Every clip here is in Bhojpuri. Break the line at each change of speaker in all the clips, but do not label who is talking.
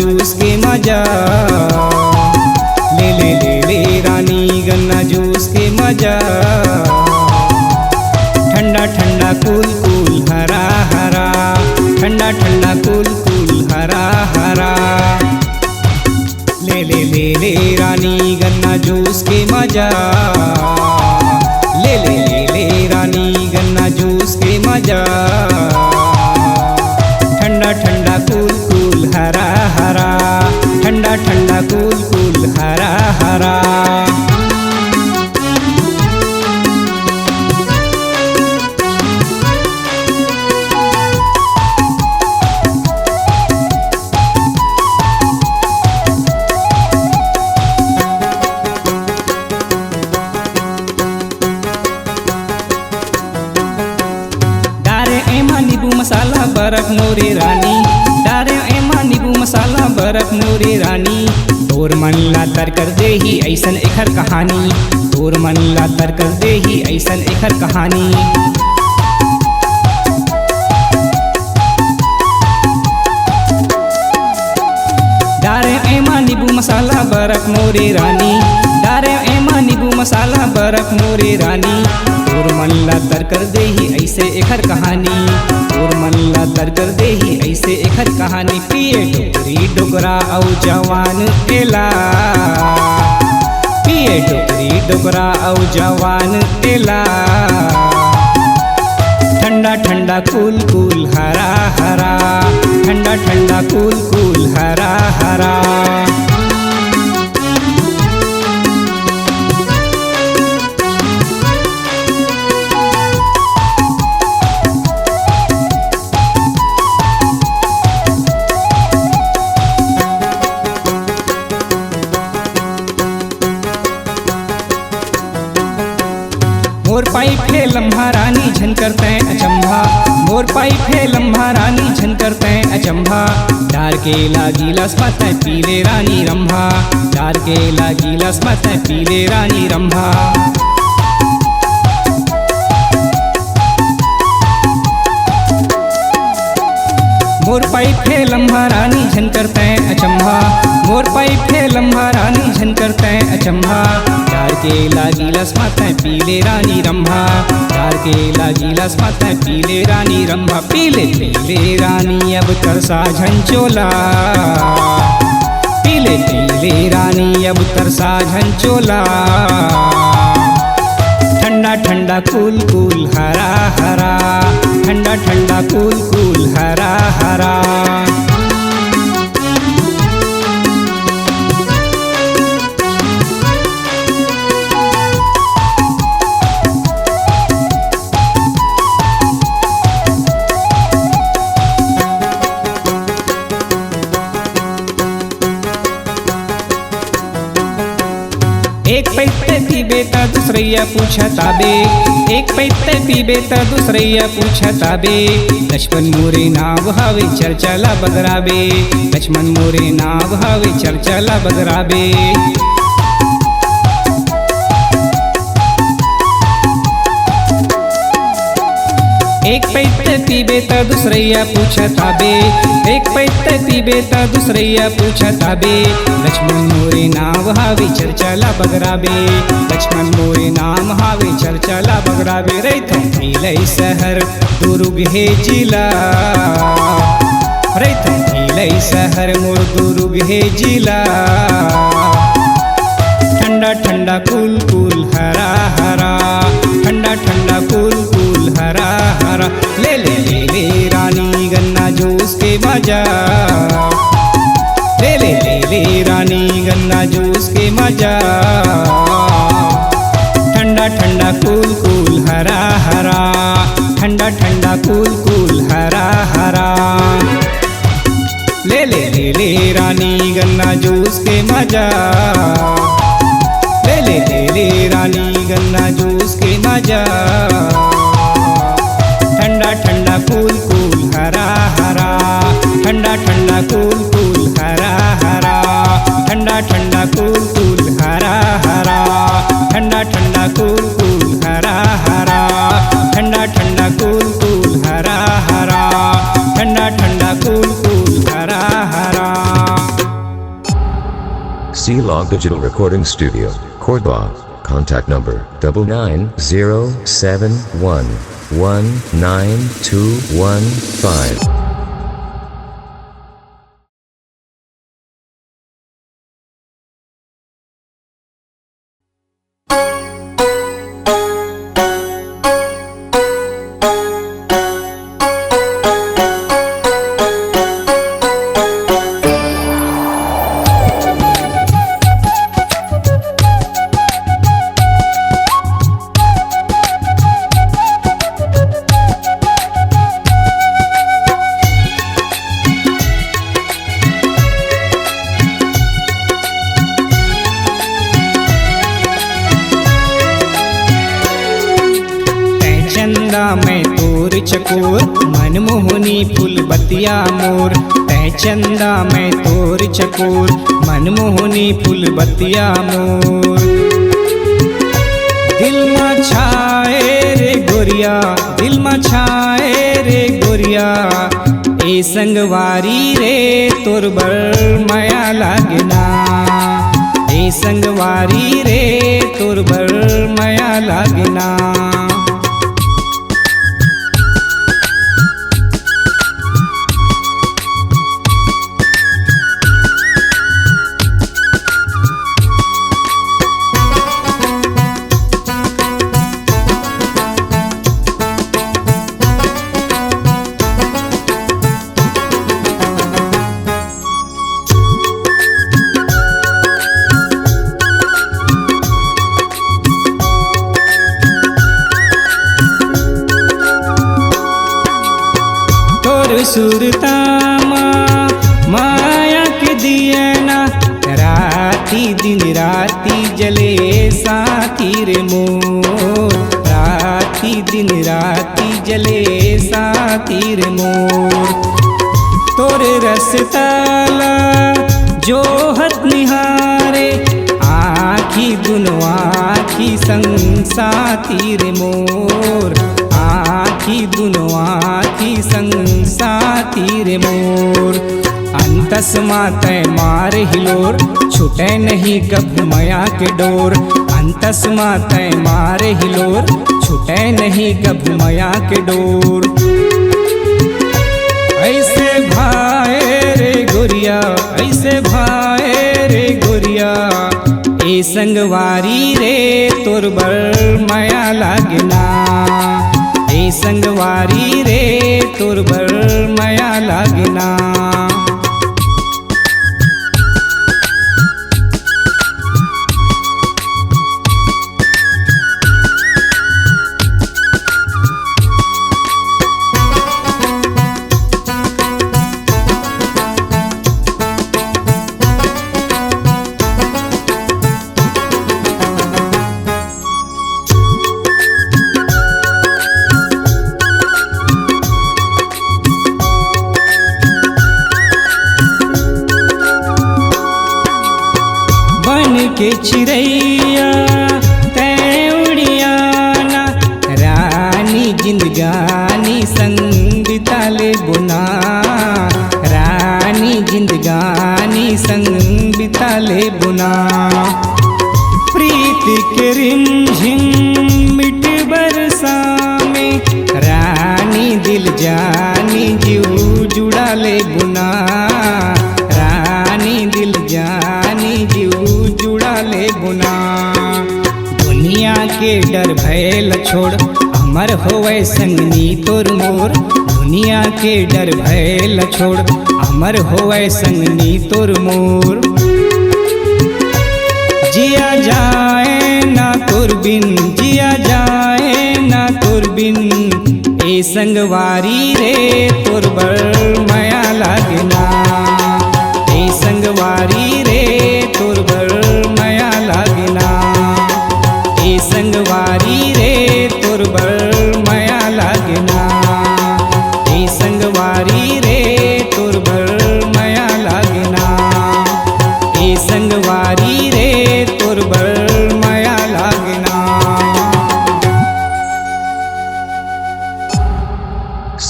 जूस के मजा। ले ले ले ले रानी गन्ना जूस के मजा। ठंडा ठंडा कूल कूल हरा हरा, ठंडा ठंडा कूल कूल हरा हरा। ले ले ले ले रानी गन्ना जूस के मजा। ले ले ले ले रानी गन्ना जूस के मजा। ठंडा ठंडा कूल कूल हरा हरा, ठंडा ठंडा कूल कूल हरा हरा। मसाला बर्फ मोरे रानी, डारे एमा नींबू मसाला बर्फ मोरे रानी। तोर मन ला तर कर दे ही ऐसन एखर कहानी, तोर मन ला तर कर दे ही ऐसन एखर कहानी। डारे एमा नींबू मसाला बर्फ मोरे रानी, डारे एमा नींबू मसाला बर्फ मोरे रानी। तोर मन ला तर कर दे ही ऐसे एखर कहानी, तोर मन ला तर कर दे ही ऐसे एखर कहानी। पिए टोकरी डोगरा औ जवान एला, पिए टोकरी डोगरा औ जवान एला। ठंडा ठंडा कूल कूल हरा हरा, ठंडा ठंडा कूल कूल हरा हरा। मोर पाइप है लम्हा रानी झन करते अचंभा, मोर पाइप है लम्हा रानी झन करते अचंभा। डार के लागी लसमत पीले रानी रंभा, डार के लागी लसमत पीले रानी रंभा। मोर पाइप है लम्हा रानी झन करते अचंभा, मोर पाइप है लम्हा रानी झन करते अचंभा। डार के लागी लसमत पीले रानी रंभा, डार के लागी लसमत पीले रानी रंभा। पीले पीले रानी अब तरसा झंचोला, पीले पीले रानी अब तरसा झंचोला। ठंडा ठंडा कूल कूल हरा हरा, ठंडा ठंडा कूल कूल हरा हरा। एक पैते पीबे त दूसरैया पूछताबे, एक पैते पीबे त दूसरैया पूछताबे। लक्ष्मण मोरे नाव हवे चर्चला बगराबे, लक्ष्मण मोरे नाव हवे चर्चला बगराबे। एक पैते पीबे त दूसरैया पूछताबे, एक पैते पीबे त दूसरैया पूछताबे। लक्ष्मण मोरे नाव हावे चर्चला बगराबे, लक्ष्मण मोरे नाम हावे चर्चला बगराबे। रैथम भीलै शहर दुर्ग हे जिला, रैथम भीलै शहर मोर दुर्ग हे जिला। ठंडा ठंडा कूल कूल हरा हरा, ठंडा ठंडा कूल कूल हरा हरा। ले ले ले ले रानी गन्ना जूस के मजा, ले ले ले ले रानी गन्ना जूस के मजा। ठंडा ठंडा कूल कूल हरा हरा, ठंडा ठंडा कूल कूल हरा हरा। ले ले ले ले रानी गन्ना जूस के मजा, ले ले ले ले रानी गन्ना जूस के मजा। ठंडा ठंडा कूल कूल हरा हरा, ठंडा ठंडा कूल कूल हरा हरा। ठंडा ठंडा कूल कूल हरा हरा, ठंडा ठंडा कूल कूल हरा हरा। ठंडा ठंडा कूल कूल हरा हरा, ठंडा ठंडा कूल कूल हरा हरा।
C-Log Digital Recording Studio, Cordoba. Contact number 9907119215.
मैं तोर चकोर मनमोहनी फूल बतिया मोर तै चंदा मैं तोर चकोर मनमोहनी फूल बतिया मोर दिल में छाए रे गोरिया दिल में छाए रे गोरिया ए संगवारी रे तोर बर माया लागना ए संगवारी रे तोर बर माया लागना सुरतामा माया के दिया ना राती दिन राती जले साथी रे मोर राती दिन राती जले साथी रे मोर तोर रसताला जो हत निहारे आखी दुनो आखी संग साथी रे मोर आखी दुनो आखी संग साथी रे मोर अंतस माते मार हिलोर छूटे नहीं कब माया के डोर अंतस माते मार हिलोर छूटे नहीं कब माया के डोर ऐसे भाए रे गोरिया ऐसे भाए रे गोरिया ए संगवारी रे तोर बर माया लागना ए संगवारी रे तोर बर माया लागना के चिड़ैया तै उड़ियाना रानी जिंदगानी संग बिताले बुना रानी जिंदगानी संग बिताले बुना प्रीत के रिमझिम मिट बरसा में रानी दिल जानी जीव जुड़ाले बुना रानी दिल जानी जीव जुड़ाले बुना दुनिया के डर भय छोड़ अमर होवे संगनी तोर मोर दुनिया के डर भय छोड़ अमर होवे संगनी तोर मोर जिया जाए ना तोर बिन जिया जाए ना तोर बिन ए संगवारी रे तोर बर माया लागना ए संगवारी रे तोर बर माया लागना ए संगवारी रे तोर बर माया लागना ए संगवारी रे तोर बर माया लागना ए संगवारी रे तोर बर माया लागना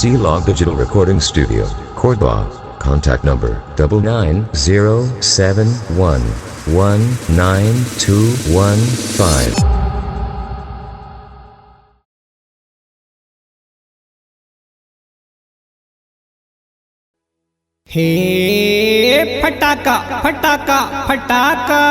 C-Log Digital Recording Studio, Cordoba. Contact number 9907119215.
हे फटाका फटाका फटाका,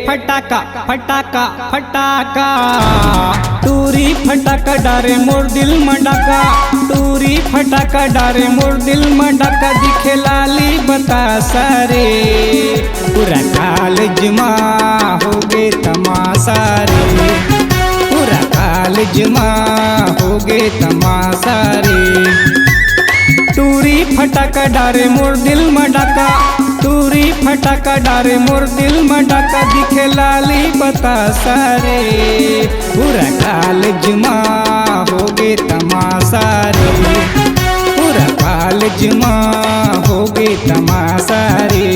फटाका फटाका फटाका, टूरी फटाका डारे मोर दिल मडाका, टूरी फटाका डारे मोर दिल मडाका, दिखे लाली बतासा रे, पूरा कॉलेज मा हो गे तमाशा रे, पूरा कॉलेज मा हो गे तमाशा रे, टूरी फटाका डारे मोर दिल मडाका, टूरी फटाका डारे मोर दिल मडाका, दिखे लाली बतासा रे, पूरा कॉलेज मा हो गे तमाशा रे, पूरा कॉलेज मा हो गे तमाशा रे।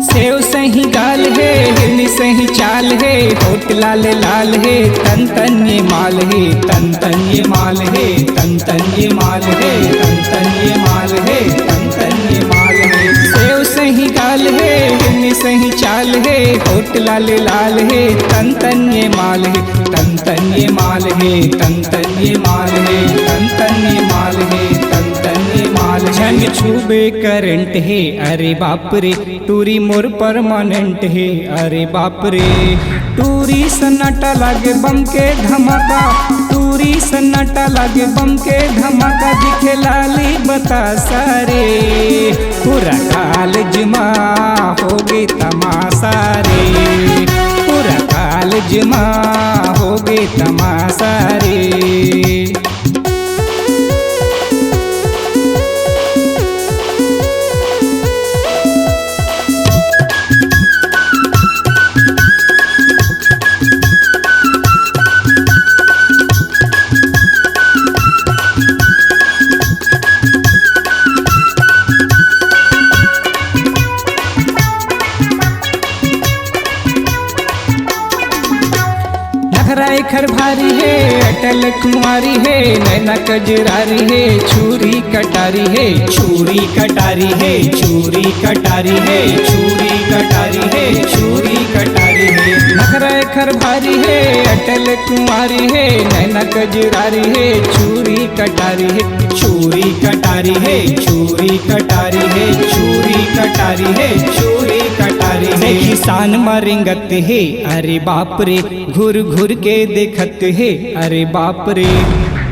सेव सही गाल है, हिरनी सही चाल है, होठ लाल लाल है, तन तन ये माल है, तन तन ये माल है, तन तन ये माल है, तन तन ये माल है, तन तन ये माल है। सेव सही गाल है, हिरनी सही चाल है, होठ लाल लाल है, तन तन ये माल है, तन तन ये माल है, तन तन ये माल है, तन तन ये माल है, तन तन ये माल है। छन छुबे करंट है, अरे बाप रे, टूरी मोर परमानेंट है, अरे बाप रे, टूरी सन्नाटा लागे बम के धमाका, टूरी सन्नाटा लागे बम के धमाका, दिखे लाली बतासा रे, पूरा कॉलेज मा हो गे तमाशा रे, पूरा कॉलेज मा हो गे तमाशा रे। नखराई खर भारी है, अटल कुमारी है, नैना कजरारी है, छुरी कटारी है, छुरी कटारी है, छुरी कटारी है, छुरी कटारी है, छुरी कटारी है। नखराई खर भारी है, अटल कुमारी है, नैना कजरारी है, छुरी कटारी है, छुरी कटारी है, छुरी कटारी है, छुरी कटारी है, छुरी कटारी है। किसान मरिंगत है, अरे बाप रे, घुर घुर के देखत है, अरे बाप रे,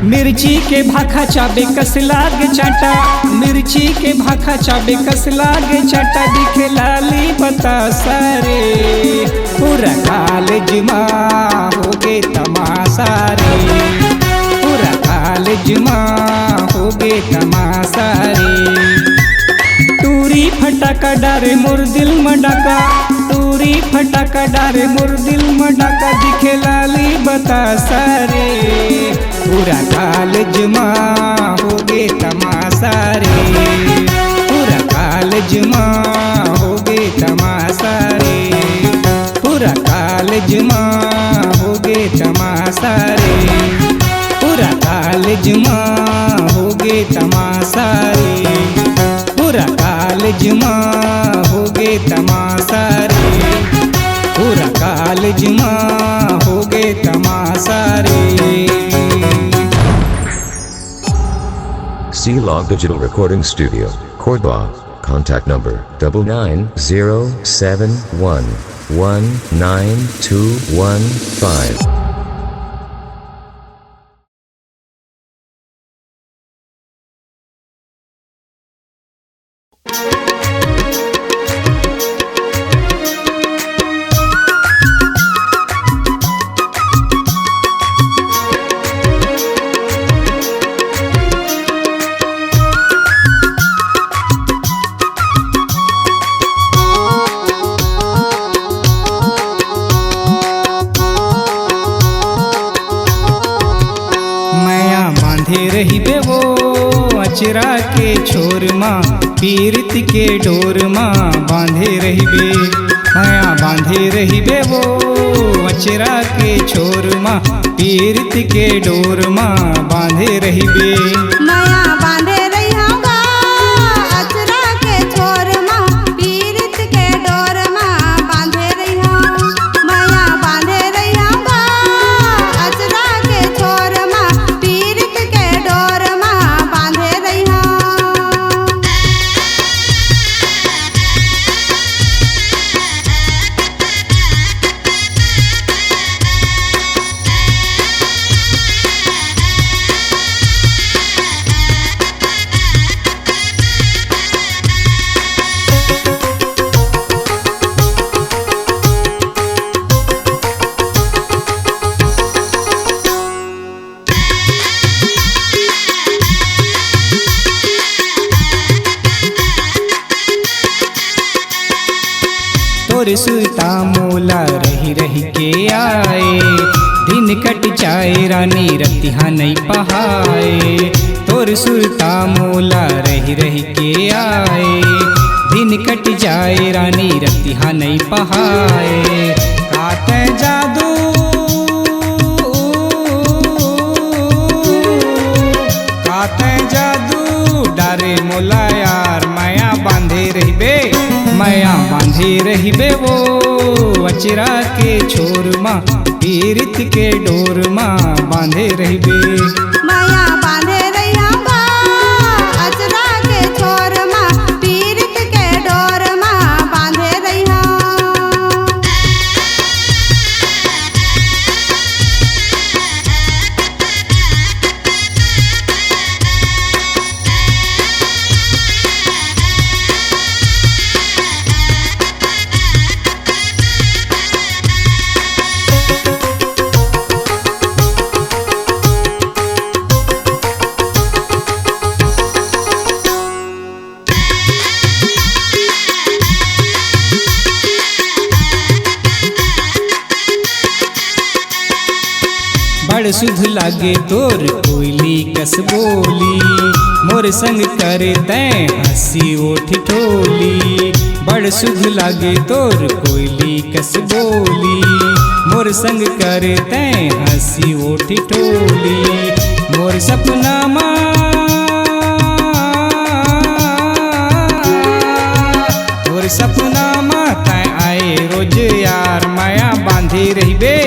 मिर्ची के भाखा चाबे कस लागे चाटा, मिर्ची के भाखा चाबे कस लागे चाटा, दिखे लाली बतासा रे, पूरा कॉलेज मा हो गे तमाशा रे, पूरा कॉलेज मा हो गे तमाशा रे। टूरी फटाका डारे मोर दिल मडाका, टूरी फटाका डारे मोर दिल मडाका, दिखे लाली बतासा रे, पूरा कॉलेज मा हो गे तमाशा रे, पूरा कॉलेज मा हो गे तमाशा रे, पूरा कॉलेज मा हो गे तमाशा रे, पूरा कॉलेज मा हो गे तमाशा रे, पूरा कॉलेज मा हो गे तमाशा रे, पूरा कॉलेज मा हो गे तमाशा रे।
C-Log Digital Recording Studio, Cordoba. Contact number 9907119215.
अचरा के छोर माँ पीरित के डोर माँ बांधे रहिबे, माया बांधे रहिबे वो अचरा के छोर माँ पीरित के डोर माँ बांधे रहिबे।
माया बांधे रहियागा अचरा के छोर माँ पीरित के डोर माँ बांधे रहिया, माया बांधे रहियागा अचरा के छोर माँ पीरित के डोर माँ बांधे रहिया।
तोर सुता मोला रही रही के आए, दिन कट जाए रानी रतिहा नहीं पहाए। तोर सुता मोला रही रही के आए, दिन कट जाए रानी रतिहा नहीं पहाए। काते जादू काते जादू डारे मोला यार, माया बांधे रहिबे, माया बांधे रहिबे वो अचरा के छोर माँ पीरित के डोर माँ बांधे रहिबे।
माया बांधे रहियागा अचरा के छोर माँ पीरित के डोर माँ बांधे रहिया।
बड़ सुध लागे तोर कोयली कस बोली, मोर संग करे तैं हंसी ओठ ठोली। बड़ सुध लागे तोर कोयली कस बोली, मोर संग करे तैं हंसी ओठ ठोली। मोर सपना माँ मोर सपना माँ तैं आए रोज यार, माया बांधे रहिबे,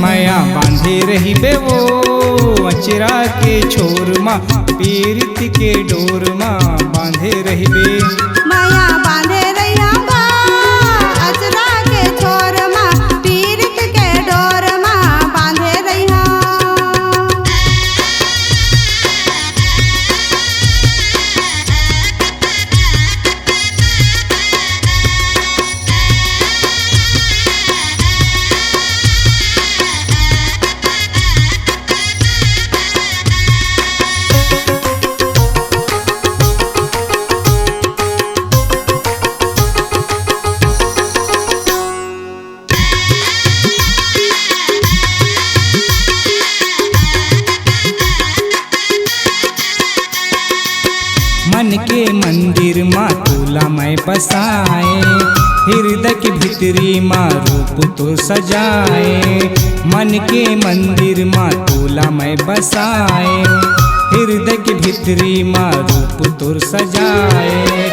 माया बांधे रहिबे वो अचरा के छोर माँ पीरित के डोर माँ बांधे रहिबे।
माया बांधे रहियागा अचरा के छोर माँ पीरित के डोर माँ बांधे रहिया।
मन के मंदिर माँ तोला मैं बसाए, हृदय के भीतरी माँ रूप तो सजाए। मन के मंदिर माँ तोला मैं बसाए, हृदय के भीतरी माँ रूप तो सजाए।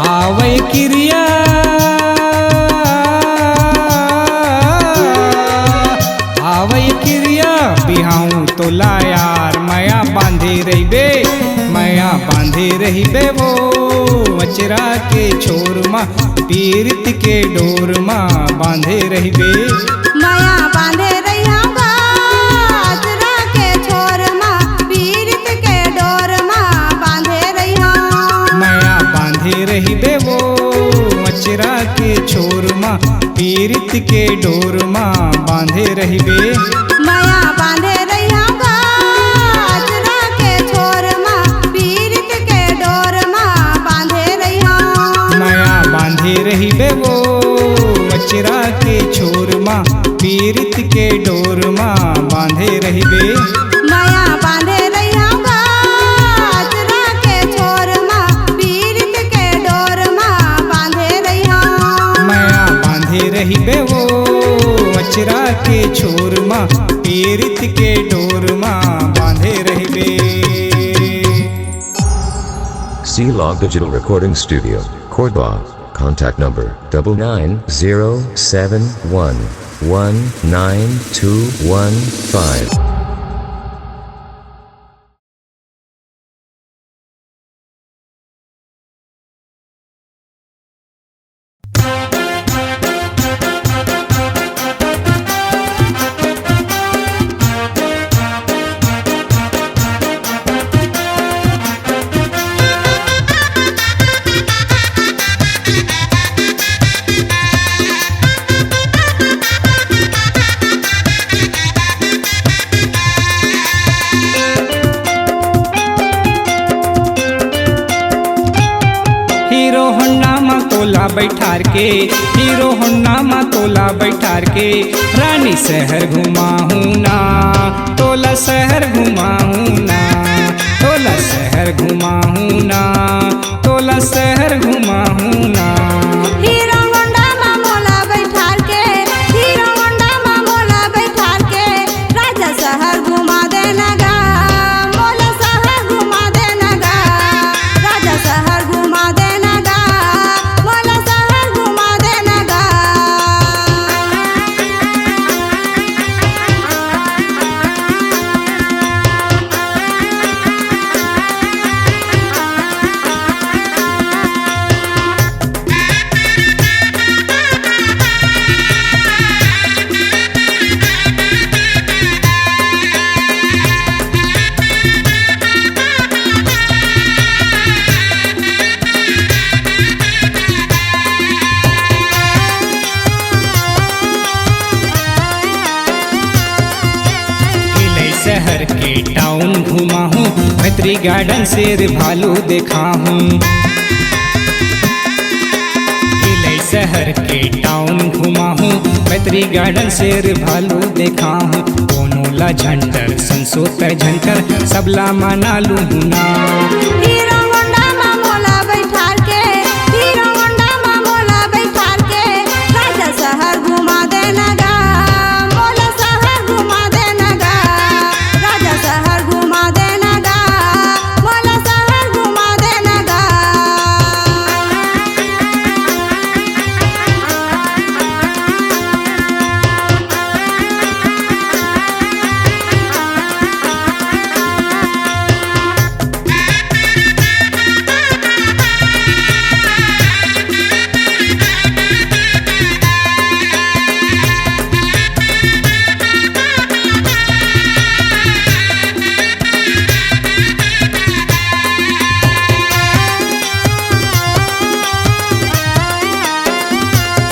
आवै क्रिया आवै क्रिया बिहाऊ तोला यार, माया बांधे रहिबे, माया बांधे रहिबे वो अचरा के छोर माँ पीरित के डोर माँ बांधे रहिबे।
माया बांधे रहियागा अचरा के छोर माँ पीरित के डोर माँ बांधे रहिया।
माया बांधे रहिबे वो अचरा के छोर माँ पीरित के डोर माँ बांधे रहिबे।
माया बांधे रहियागा अचरा के छोर माँ पीरित के डोर माँ बांधे रहिया।
माया बांधे रहिबे वो अचरा के छोर माँ पीरित के डोर माँ बांधे रहिबे।
माया बांधे रहियागा अचरा के छोर
के छोर माँ पीरित के डोर माँ बांधे रहबे।
C-Log Digital Recording Studio, Cordoba. Contact number 9907119215.
Hero Honda मा तोला बैठार के, हीरो होंडा मा तोला बैठार के, रानी शहर घुमाऊं ना, तोला शहर घुमाऊं ना, तोला शहर घुमाऊं ना, तोला शहर घुमाऊं ना।
हीरो होंडा मा मोला बैठार के, हीरो होंडा मा मोला बैठार के, राजा शहर घुमा देना गा, मोला शहर घुमा देना गा, राजा शहर घुमा देना गा, मोला शहर घुमा देना गा।
हिले शहर के टाउन घुमा हूँ, मैत्री गार्डन शेर भालू देखा हूँ। हिले शहर के टाउन घुमा हूँ, मैत्री गार्डन शेर भालू देखा हूँ। कोनोला झंटर संसोत झंकर सबला मना लूँ ना।
हीरो होंडा मा मोला बैठार के, हीरो होंडा मा मोला बैठार के, राजा शहर घुमा देना गा, मोला शहर घुमा देना गा, राजा शहर घुमा देना गा, मोला शहर घुमा देना गा।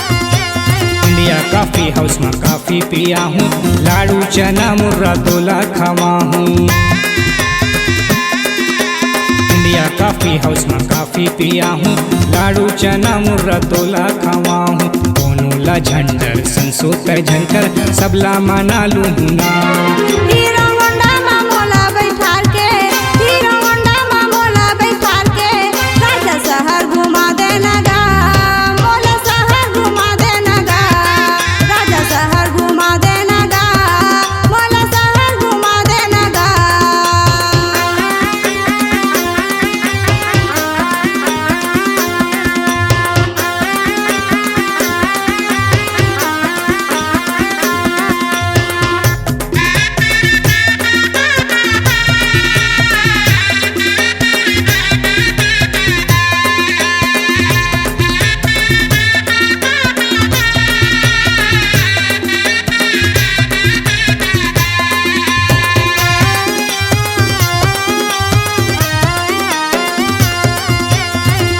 इंडिया कॉफी हाउस में कॉफी पिया हूँ, लाडू चना मुर्रा तोला खावा हूँ। इंडिया कॉफी हाउस में कॉफी पिया हूँ, लाडू चना मुर्रा तोला खावा हूँ। कोनोला झंटर संसोत झंकर सबला मना लूँ ना।
हीरो होंडा मा मोला बैठार के, हीरो होंडा मा मोला बैठार के, राजा शहर घुमा देना गा, मोला शहर घुमा देना गा, राजा शहर घुमा देना गा, मोला शहर घुमा देना गा।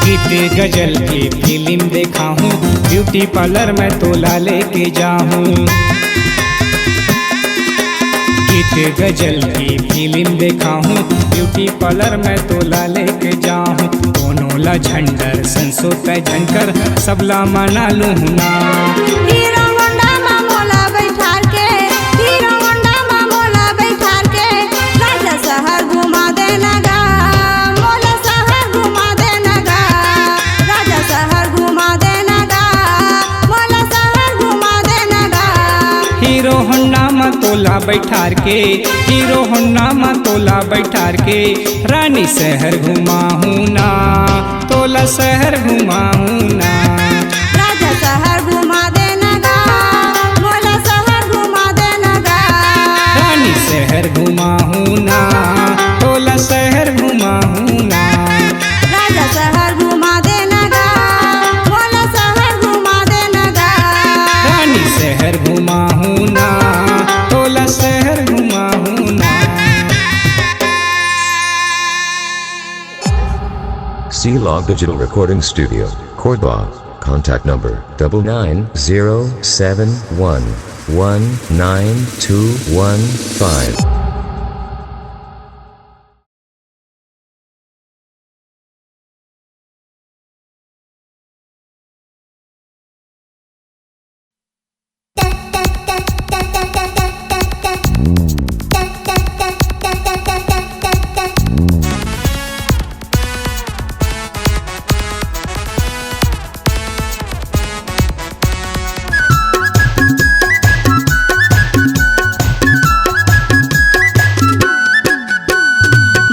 गीत गजल की फिल्म देखा हूँ, ब्यूटी पार्लर में तोला लेके जाऊँ। गीत गजल की फिल्म देखा हूँ, ब्यूटी पार्लर में तोला लेके जाऊँ। कोनोला झंडर संसोत झंकर सबला मना लूँ ना।
हीरो होंडा मा मोला बैठार के, हीरो होंडा मा मोला बैठार के, राजा शहर घुमा देना गा, मोला शहर घुमा देना गा, राजा शहर घुमा देना गा, मोला शहर घुमा देना गा।
हीरो तोला बैठार के, हीरो होंडा में तोला बैठार के, रानी शहर घुमाऊं ना, तोला शहर घुमाऊं ना।
राजा शहर घुमा देना गा, मोला शहर घुमा देना गा।
रानी शहर घुमाऊं ना, तोला शहर घुमाऊं ना।
राजा शहर घुमा देना गा, मोला शहर घुमा देना गा।
रानी शहर घुमाऊं ना, तोला शहर घुमाऊं ना।
C-Log Digital Recording Studio, Cordoba. Contact number 9907119215.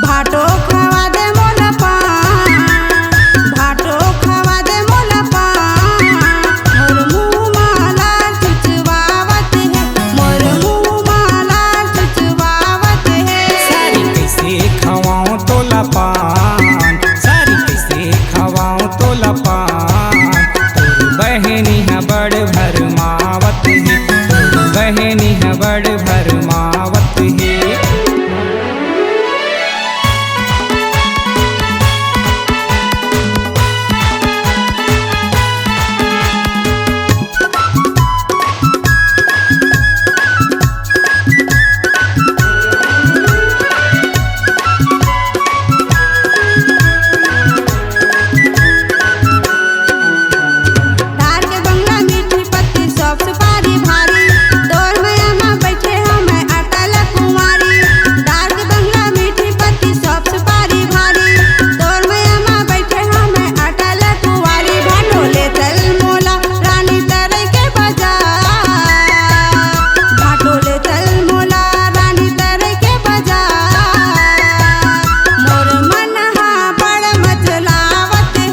भाटो खवा दे मोला पान, भाटो खवा दे मोला पान। मोर मुँह माला चुचवावत है, मोर मुँह माला चुचवावत है।
सारी कैसे खवाऊं तोला पान, सारी कैसे खवाऊं तोला पान। तोर बहनी है बड़ भरमावत है, तोर बहनी है बड़ भरमावत है।
तार के बंगला मीठी पत्ती सब सुपारी भारी, तोर मैया माँ बैठे हमें अटल कुंवारी। तार के बंगला मीठी पत्ती सब सुपारी भारी, तोर मैया माँ बैठे हमें अटल कुंवारी। भाटो ले चल मोला रानी तरई के बाजार, भाटो ले चल मोला रानी तरई के बाजार। मोर मन हा बड़ मचलावत है,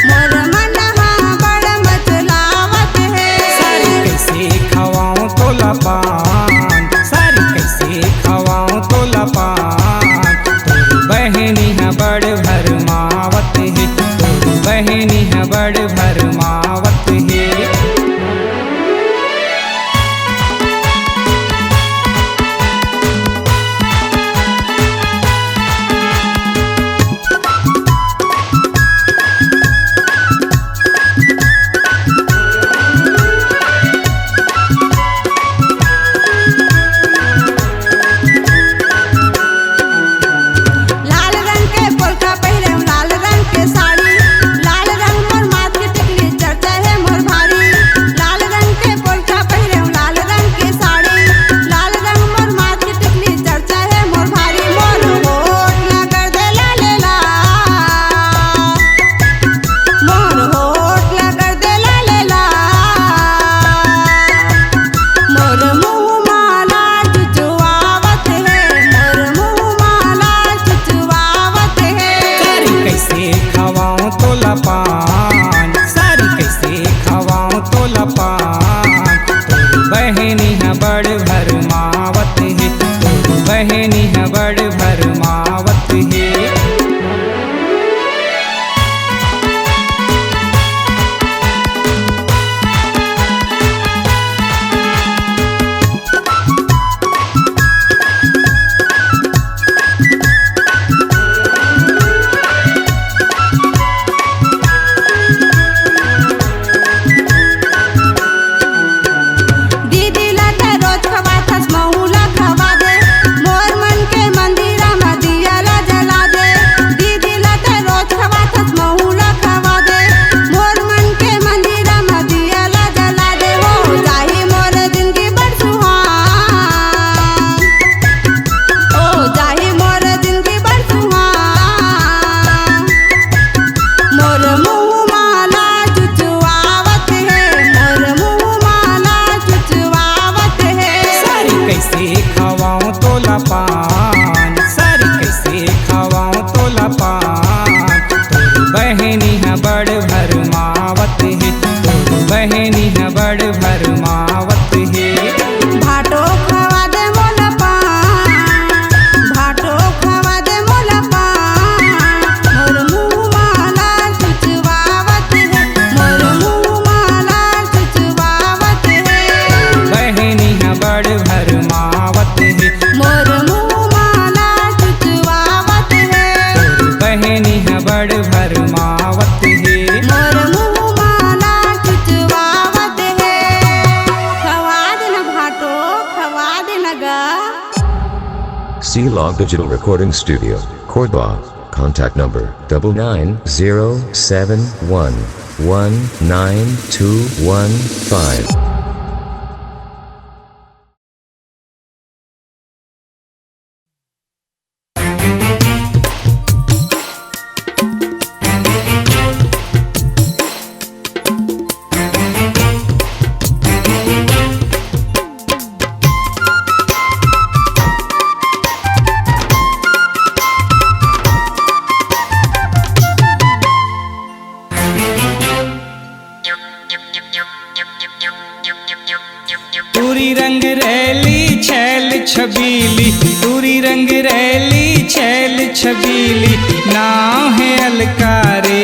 मोर मन हा बड़ मचलावत है।
सारी कैसे खवाऊं तोला पान, सारी कैसे खवाऊं तोला पान। तोर बहनी है बड़ भरमावत है, तोर बहनी है बड़ भरमावत है।
लाल रंग के पोलका पहिरे, लाल रंग के साड़ी, लाल रंग मोर माथ के टिकली चर्चा है मोर भारी। लाल रंग के पोलका पहिरे, लाल रंग के साड़ी, लाल रंग मोर माथ के टिकली चर्चा है मोर भारी। मोर होठ ना कर दे लाले लाल, मोर होठ ना कर दे लाले लाल। मोर मुँह माला चुचवावत है, मोर मुँह माला चुचवावत है।
सारी कैसे खवाऊं तोला पान, सारी कैसे खवाऊं तोला पान। तोर बहनी है बड़ भरमावत है, तोर बहनी है बड़ भरमावत है। बहनी है बड़ भरमावत है, तोर बहनी है बड़ भरमावत है।
भाटो खवा दे मोला पान, भाटो खवा दे मोला पान, मोर मुँह माला चुचवावत है, मोर मुँह माला चुचवावत है।
बहनी है बड़ भरमावत है,
मोर मुँह माला चुचवावत है,
तोर बहनी है बड़ भरमावत है।
मोर मुँह माला चुचवावत है। खवा दे न भाटो, खवा दे न गा।
C-Log Digital Recording Studio, Cordoba. Contact number 9907119215.
तूरी रंग रैली छैल छबीली, तूरी रंग रैली छैल छबीली, नाव है अलकारे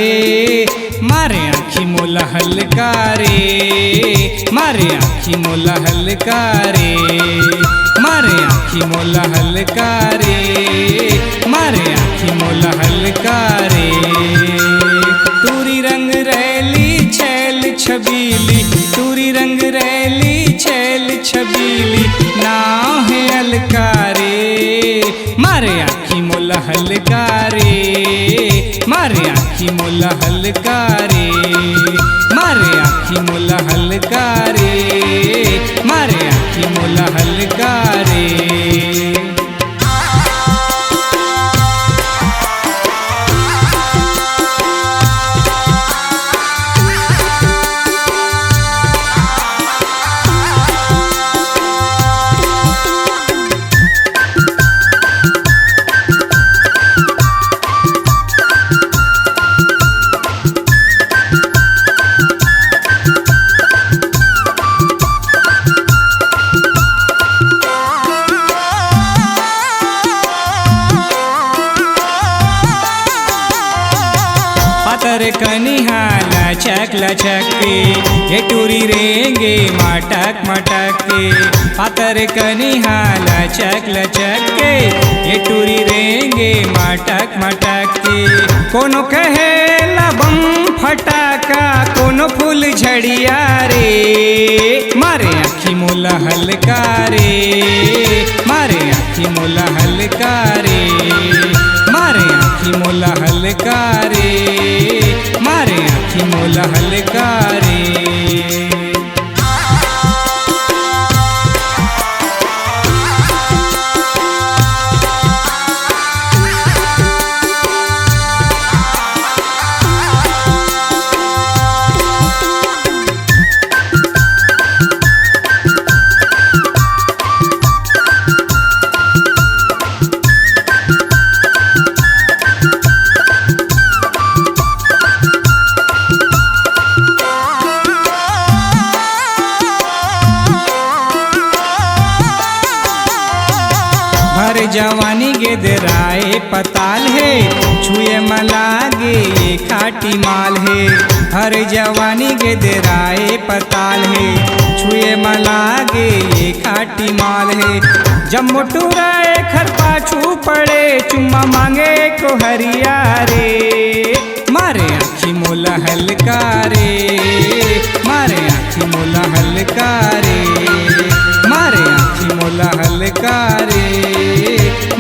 मारे आँखी मोला हलकारे, मारे आँखी मोला हलकारे, मारे आँखी मोला हलकारे, मारे आँखी मोला हलकारे। तूरी रंग रैली छैल छबीली, तूरी रंग रैली छैल छबीली, नाव है अलकारे मारे आँखी मोला हलकारे, मारे आँखी मोला हलकारे, मारे आँखी मोला हलकारे, मारे आँखी मोला हलकारे। पातर कनिहा लचक लचक के, ये टूरी रेंगे मटक मटक के। पातर कनिहा लचक लचक के, ये टूरी रेंगे मटक मटक के। कोनो कहे बम फटाका, कोनो फूल झड़िया रे, मारे आँखी मोला हलकारे, मारे आँखी मोला हलकारे, मारे आँखी मोला हलकारे, मारे आँखी मोला हलकारे। भर जवानी गेदराए पताल है, छुए मलागे ये खाटी माल है। हर जवानी गेदराए पताल है, छुए मलागे ये खाटी माल है। जब मोटुराए खर पाछू पड़े, चुम्मा मांगे को हरिया रे, मारे आँखी मोला हलकारे, मारे आँखी मोला हलकारे, मारे आँखी मोला हलकारे,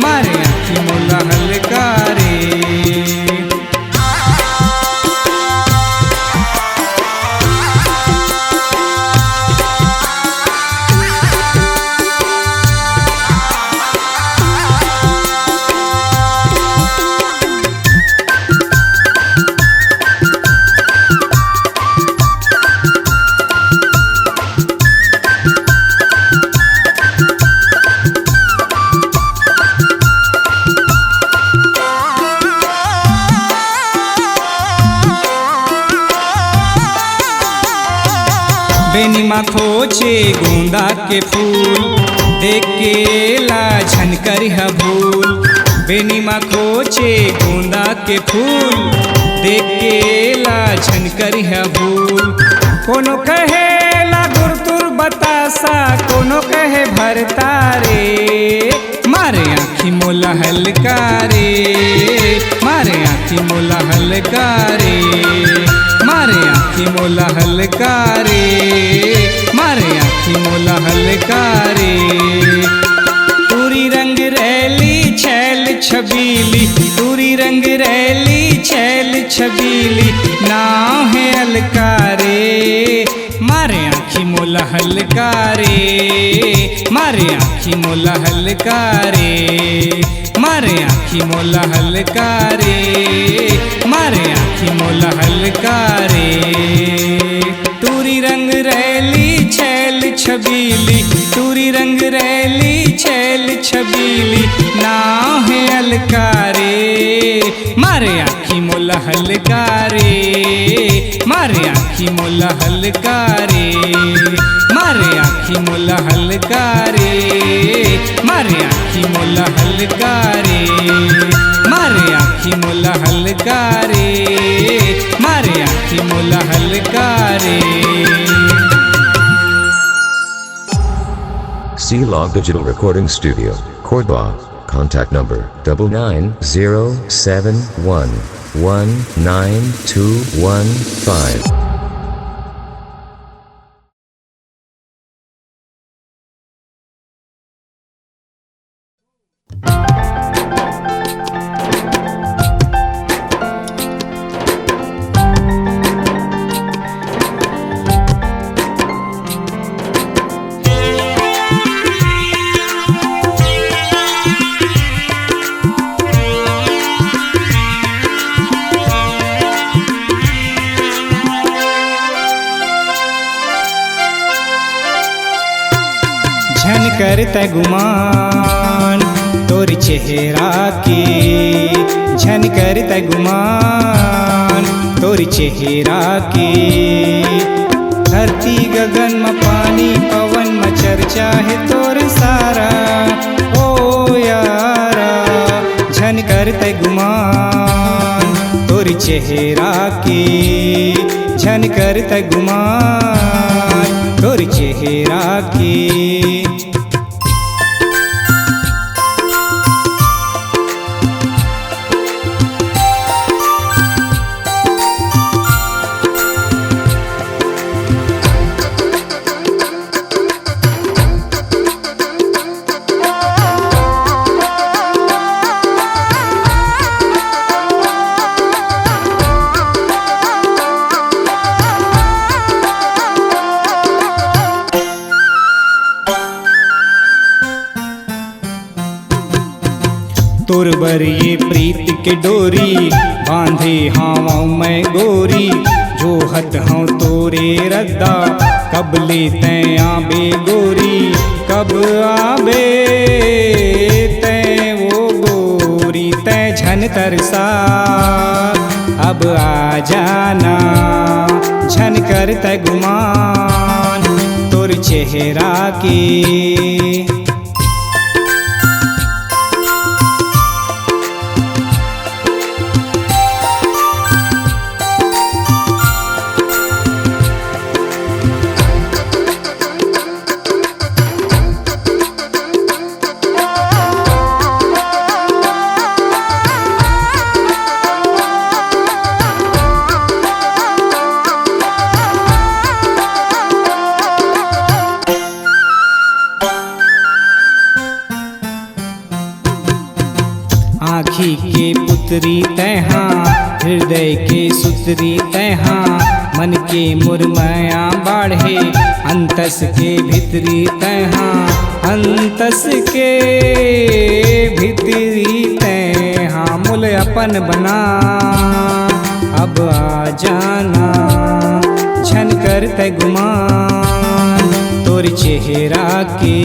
मारे आँखी मोला हलकारे। बेनिमा खोचे गोंदा के फूल, देख के ला झनकर है भूल। बेनिमा खोचे गोंदा के फूल, देख के ला झनकर है भूल। कोनो कहे ला गुरतुर बतासा, कोनो कहे भरतारे, मारे आँखी मोला हलकारे, मारे आँखी मोला हलकारे, मारे आँखी मोला हलकारे, मारे आँखी मोला हलकारे। तूरी रंग रैली छैल छबीली, तूरी रंग रैली छैल छबीली, नाव है अलकारे, मारे आँखी मोला हलकारे, मारे आँखी मोला हलकारे, मारे आँखी मोला हलकारे, मारे आँखी मोला हलकारे। तूरी रंग रैली छैल छबीली, तूरी रंग रैली छैल छबीली, नाव है अलकारे, मारे आँखी मोला हलकारे, मारे आँखी मोला हलकारे, मारे आँखी मोला हलकारे, मारे आँखी मोला हलकारे, मारे आँखी मोला हलकारे, मारे आँखी मोला हलकारे।
C-Log Digital Recording Studio, Cordoba. Contact number 9907119215.
झन करता गुमान तोर चेहरा के, झन करता गुमान तोर चेहरा के। धरती गगन में पानी पवन में चर्चा है तोर सारा, ओ यारा झन करता गुमान तोर चेहरा के, झन करता गुमान तोर चेहरा के। तोर बर ये प्रीत के डोरी बांधे हाँ मैं गोरी, जो हत हूँ तोरे रद्दा कब ले तैं आबे गोरी, कब आबे तैं वो गोरी। तैं झन तरसा अब आ जाना, झन करता गुमान तोर चेहरा के। आँखी के पुत्री तैहा, हृदय के सुतरी तैहा, मन के मुरमया बाढ़े अंतस के भितरी तैहा, अंतस के भितरी तैहा। मुल अपन बना अब आ जाना, झन करते गुमान तोर चेहरा के।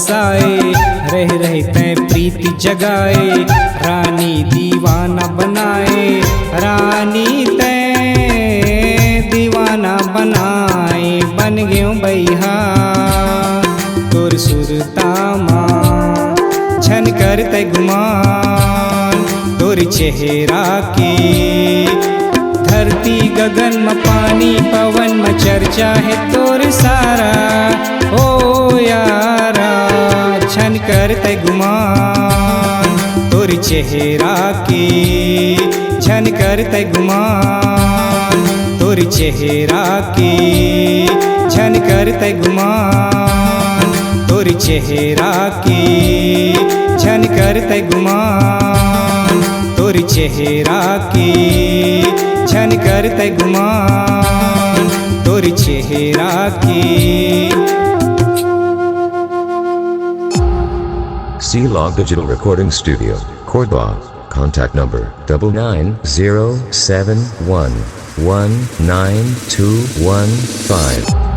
बसाए, रह रहते प्रीति जगाए, रानी दीवाना बनाए, रानी ते दीवाना बनाए, बन गयो बैहा तोर सुरतामा छन करते गुमान, तोर चेहरा की धरती गगन में पानी पवन में चर्चा है तोर सारा, ओ यारा छन करते गुमान, तोर चेहरा की छन करते गुमान, तोर चेहरा की छन करते गुमान, तोर चेहरा की छन करते गुमान, तोर चेहरा की छन करते गुमान, तोर चेहरा की।
C-Log Digital Recording Studio, Cordoba. Contact number 9907119215.